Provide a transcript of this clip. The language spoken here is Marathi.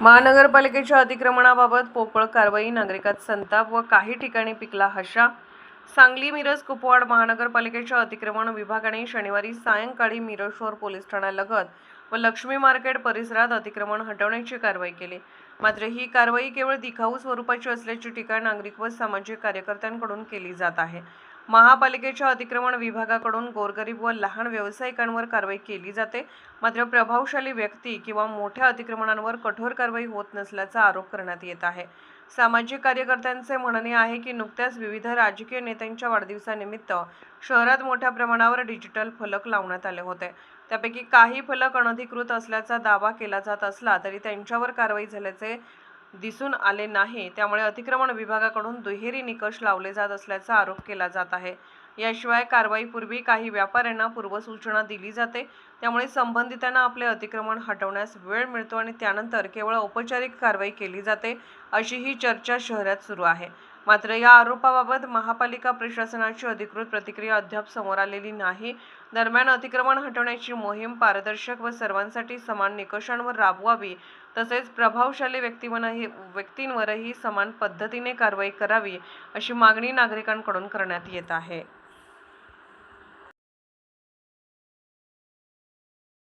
महानगरपालिकेच्या अतिक्रमणाबाबत पोकळ कारवाई, नागरिकात संताप व काही ठिकाणी पिकला हशा। सांगली मिरज कुपवाड महानगरपालिकेच्या अतिक्रमण विभागाने शनिवारी सायंकाळी मिरज शहर पोलीस ठाण्यालगत व लक्ष्मी मार्केट परिसरात अतिक्रमण हटवण्याची कारवाई केली। मात्र ही कारवाई केवळ दिखाऊ स्वरूपाची असल्याची टीका नागरिक व सामाजिक कार्यकर्त्यांकडून केली जात आहे। महापालिकेच्या अतिक्रमण विभागाकडून गोरगरीब व लहान व्यावसायिकांवर कारवाई केली जाते, मात्र प्रभावशाली व्यक्ती किंवा मोठ्या अतिक्रमणांवर कठोर कारवाई होत नसल्याचा आरोप करण्यात येत आहे। सामाजिक कार्यकर्त्यांचे म्हणणे आहे की नुकत्याच विविध राजकीय नेत्यांच्या वाढदिवसानिमित्त शहरात मोठ्या प्रमाणावर डिजिटल फलक लावण्यात आले होते। त्यापैकी काही फलक अनधिकृत असल्याचा दावा केला जात असला तरी त्यांच्यावर कारवाई झाल्याचे दिसून आले नाही। त्यामुळे अतिक्रमण विभागाकडून दुहेरी निकष लावले जात असल्याचा आरोप केला जात आहे। याशिवाय कारवाईपूर्वी काही व्यापाऱ्यांना पूर्वसूचना दिली जाते, त्यामुळे संबंधितांना आपले अतिक्रमण हटवण्यास वेळ मिळतो आणि त्यानंतर केवळ औपचारिक कारवाई केली जाते, अशी ही चर्चा शहरात सुरू आहे। मात्र या आरोपाबाबत महापालिका प्रशासनाची अधिकृत प्रतिक्रिया अद्याप समोर आलेली नाही। दरम्यान अतिक्रमण हटवण्याची मोहीम पारदर्शक व सर्वांसाठी समान निकषांवर राबवावी, तसेच प्रभावशाली व्यक्तींवरही समान पद्धतीने कारवाई करावी, अशी मागणी नागरिकांकडून करण्यात येत आहे।